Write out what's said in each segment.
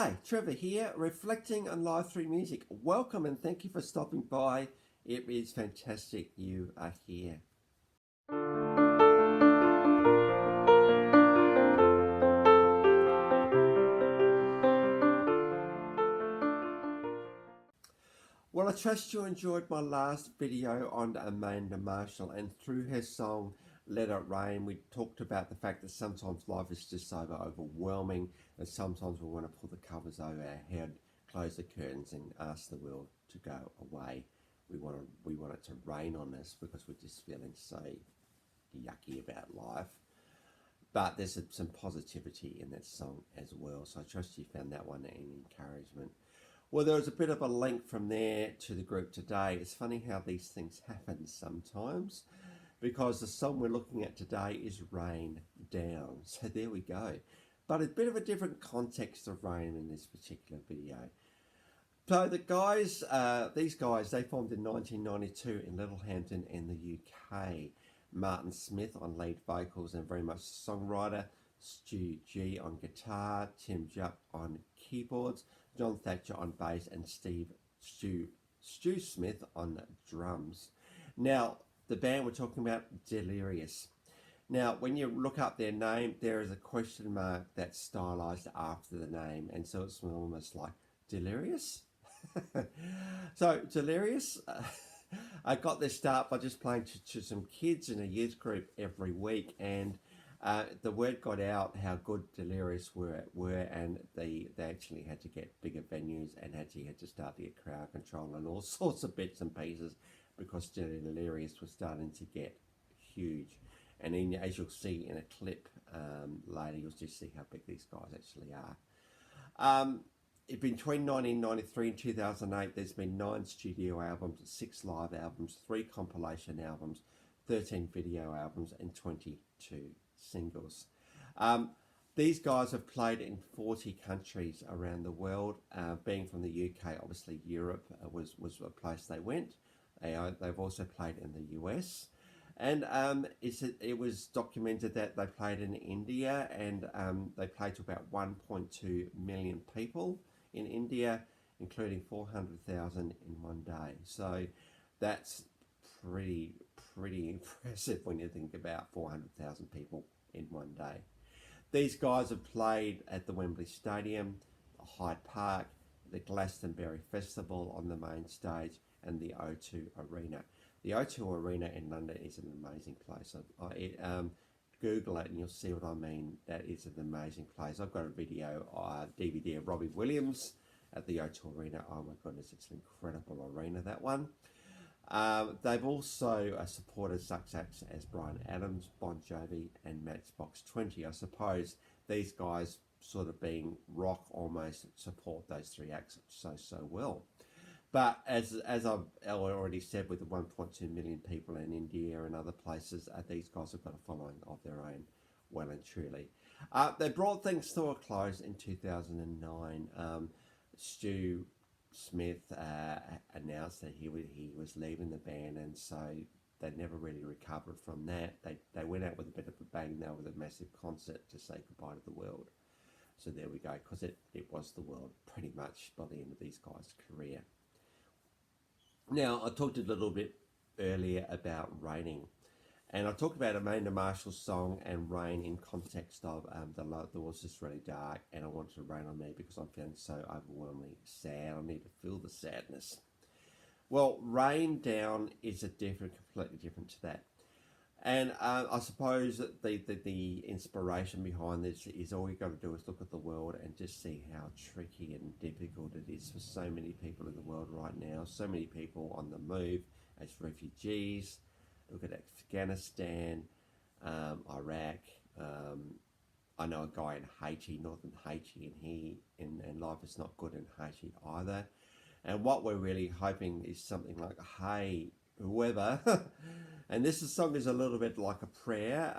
Hi, Trevor here, reflecting on live through music. Welcome and thank you for stopping by. It is fantastic you are here. Well, I trust you enjoyed my last video on Amanda Marshall, and through her song Let It Rain, we talked about the fact that sometimes life is just so overwhelming and sometimes we want to pull the covers over our head, close the curtains and ask the world to go away. We want it to rain on us because we're just feeling so yucky about life. But there's some positivity in that song as well, so I trust you found that one an encouragement. Well, there was a bit of a link from there to the group today. It's funny how these things happen sometimes, because the song we're looking at today is Rain Down. So there we go. But a bit of a different context of rain in this particular video. So the guys, these guys, they formed in 1992 in Littlehampton in the UK. Martin Smith on lead vocals and very much songwriter. Stu G on guitar, Tim Jupp on keyboards, John Thatcher on bass, and Stu Smith on drums. Now, the band we're talking about, Delirious. Now, when you look up their name, there is a question mark that's stylized after the name, and so it's almost like Delirious. So, Delirious, I got their start by just playing to some kids in a youth group every week, and the word got out how good Delirious were, and they actually had to get bigger venues and had to start to get crowd control and all sorts of bits and pieces, because Delirious was starting to get huge. And then, as you'll see in a clip later, you'll just see how big these guys actually are. Between 1993 and 2008, there's been 9 studio albums, 6 live albums, 3 compilation albums, 13 video albums, and 22 singles. These guys have played in 40 countries around the world. Being from the UK, obviously Europe was a place they went. They've also played in the US. And it was documented that they played in India, and they played to about 1.2 million people in India, including 400,000 in one day. So that's pretty impressive when you think about 400,000 people in one day. These guys have played at the Wembley Stadium, Hyde Park, the Glastonbury Festival on the main stage, and the O2 Arena. The O2 Arena in London is an amazing place. Google it and you'll see what I mean. That is an amazing place. I've got a DVD of Robbie Williams at the O2 Arena. Oh my goodness, it's an incredible arena, that one. They've also supported such acts as Bryan Adams, Bon Jovi, and Matchbox 20. I suppose these guys, sort of being rock almost, support those 3 acts so well. But as I've already said, with the 1.2 million people in India and other places, these guys have got a following of their own, well and truly. They brought things to a close in 2009. Stu Smith announced that he was leaving the band, and so they never really recovered from that. They went out with a bit of a bang now with a massive concert to say goodbye to the world. So there we go, because it was the world pretty much by the end of these guys' career. Now, I talked a little bit earlier about raining, and I talked about Amanda Marshall's song and rain in context of the was just really dark, and I wanted to rain on me because I'm feeling so overwhelmingly sad. I need to feel the sadness. Well, Rain Down is completely different to that. And I suppose that the inspiration behind this is all you got to do is look at the world and just see how tricky and difficult it is for so many people in the world right now. So many people on the move as refugees. Look at Afghanistan, Iraq. I know a guy in Haiti, northern Haiti, and life is not good in Haiti either. And what we're really hoping is something like, hey, whoever, and this song is a little bit like a prayer.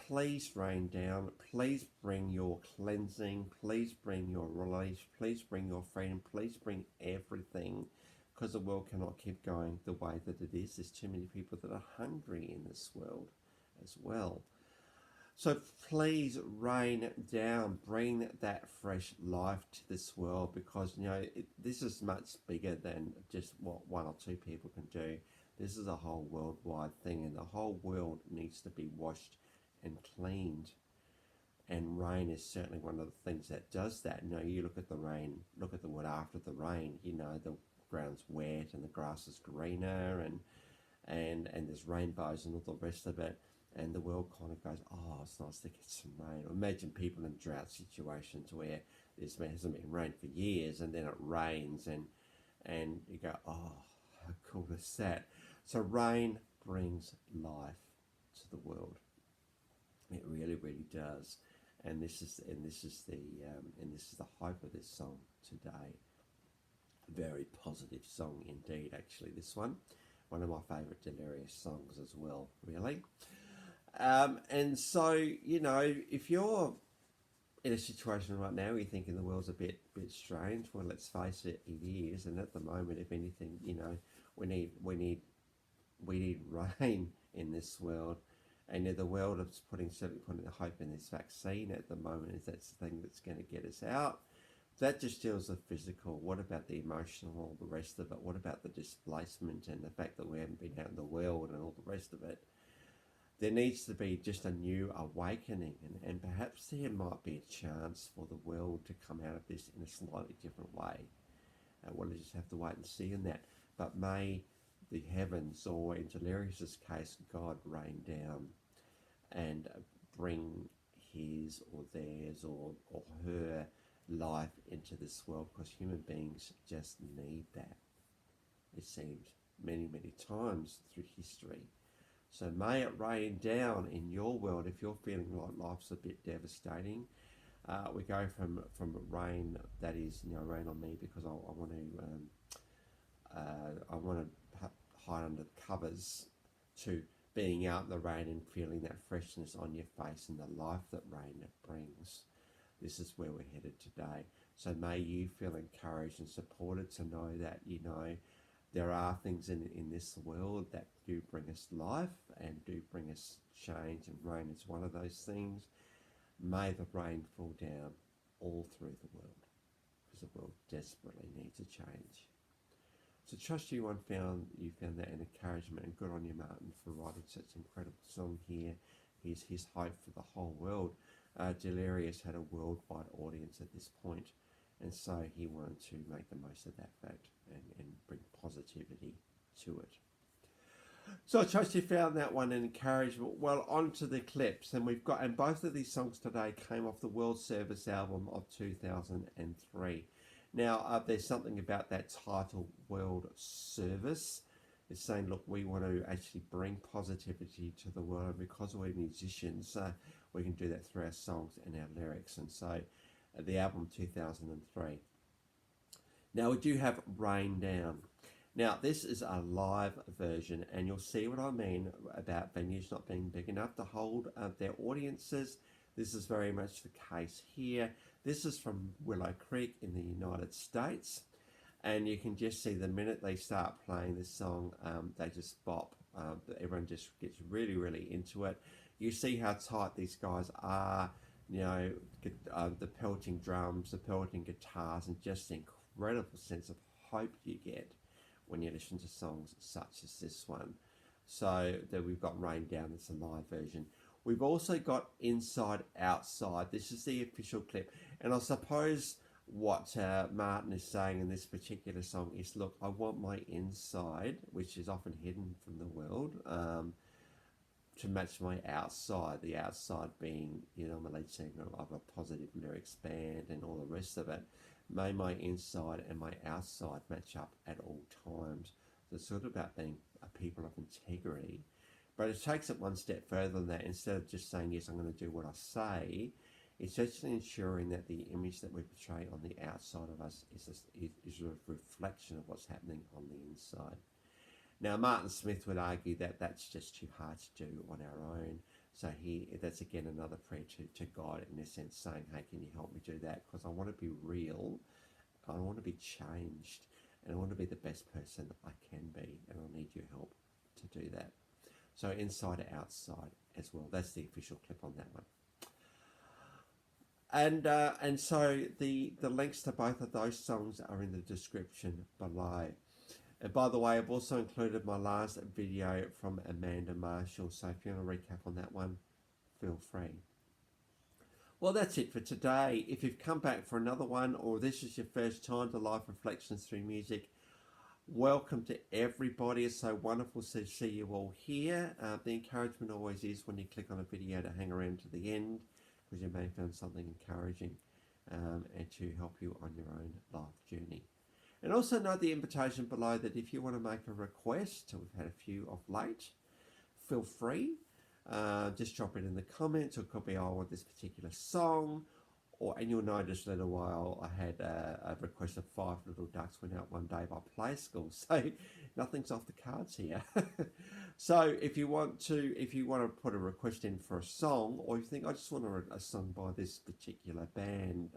Please rain down. Please bring your cleansing. Please bring your release. Please bring your freedom. Please bring everything, because the world cannot keep going the way that it is. There's too many people that are hungry in this world as well. So please rain down, bring that fresh life to this world, because this is much bigger than just what one or two people can do. This is a whole worldwide thing, and the whole world needs to be washed and cleaned. And rain is certainly one of the things that does that. You look at the rain, look at the wood after the rain. The ground's wet and the grass is greener, and there's rainbows and all the rest of it. And the world kind of goes, oh, it's nice to get some rain. Or imagine people in drought situations where there hasn't been rain for years, and then it rains, and you go, oh, how cool is that? So rain brings life to the world. It really, really does. And this is the hope of this song today. Very positive song indeed, actually. This one of my favourite Delirious songs as well, really. And so, if you're in a situation right now where you're thinking the world's a bit strange, well, let's face it, it is. And at the moment, if anything, we need rain in this world. And the world is certainly putting hope in this vaccine at the moment, is that's the thing that's going to get us out. That just deals with physical. What about the emotional, all the rest of it? What about the displacement and the fact that we haven't been out in the world and all the rest of it? There needs to be just a new awakening, and perhaps there might be a chance for the world to come out of this in a slightly different way. We'll just have to wait and see in that. But may the heavens, or in Delirious' case, God rain down and bring his or theirs or her life into this world, because human beings just need that. It seems many, many times through history. So may it rain down in your world if you're feeling like life's a bit devastating. We go from rain that is, rain on me because I want to hide under the covers, to being out in the rain and feeling that freshness on your face and the life that rain brings. This is where we're headed today. So may you feel encouraged and supported to know that, there are things in this world that do bring us life and do bring us change, and rain is one of those things. May the rain fall down all through the world, because the world desperately needs a change. So trust you found that an encouragement, and good on you, Martin, for writing such an incredible song here. Here's his hope for the whole world. Delirious had a worldwide audience at this point, and so he wanted to make the most of that fact and bring positivity to it. So I trust you found that one an encouragement. Well, on to the clips, and both of these songs today came off the World Service album of 2003. Now, there's something about that title, World Service. It's saying, look, we want to actually bring positivity to the world, because we're musicians. We can do that through our songs and our lyrics. And so the album 2003. Now we do have Rain Down. Now this is a live version, and you'll see what I mean about venues not being big enough to hold their audiences. This is very much the case here. This is from Willow Creek in the United States, and you can just see the minute they start playing this song, they just bop. Everyone just gets really, really into it. You see how tight these guys are, the pelting drums, the pelting guitars, and just the incredible sense of hope you get when you listen to songs such as this one. So that we've got Rain Down, that's a live version. We've also got Inside Outside. This is the official clip. And I suppose what Martin is saying in this particular song is, look, I want my inside, which is often hidden from the world, to match my outside. The outside being, I'm a lead singer of a positive lyrics band and all the rest of it. May my inside and my outside match up at all times. So it's sort of about being a people of integrity. But it takes it one step further than that. Instead of just saying, yes, I'm going to do what I say, it's actually ensuring that the image that we portray on the outside of us is a reflection of what's happening on the inside. Now, Martin Smith would argue that that's just too hard to do on our own. So that's again another prayer to God, in a sense, saying, hey, can you help me do that? Because I want to be real, I want to be changed, and I want to be the best person I can be, and I need your help to do that. So inside, outside, as well. That's the official clip on that one. And so the links to both of those songs are in the description below. And by the way, I've also included my last video from Amanda Marshall, so if you want to recap on that one, feel free. Well, that's it for today. If you've come back for another one, or this is your first time to Life Reflections Through Music, welcome to everybody. It's so wonderful to see you all here. The encouragement always is when you click on a video to hang around to the end, because you may have found something encouraging and to help you on your own life journey. And also note the invitation below that if you want to make a request, we've had a few of late, feel free. Just drop it in the comments, or it could be, I want this particular song, and you'll notice that a while I had a request of 5 Little Ducks Went Out One Day by Play School, so nothing's off the cards here. So if you want to put a request in for a song, or you think I just want a song by this particular band,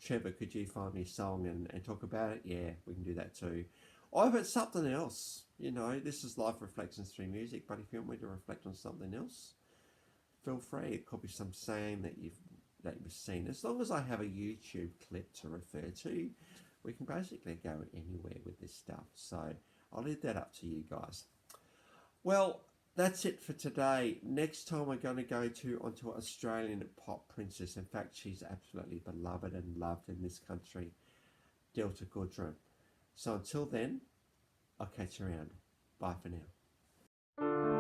Trevor, could you find me a song and talk about it? Yeah, we can do that too. Or if it's something else, this is Life Reflections Through Music, but if you want me to reflect on something else, feel free. It could be some saying that you've seen. As long as I have a YouTube clip to refer to, we can basically go anywhere with this stuff. So I'll leave that up to you guys. Well, that's it for today. Next time we're going to go onto an Australian pop princess. In fact, she's absolutely beloved and loved in this country, Delta Goodrum. So until then, I'll catch you around. Bye for now.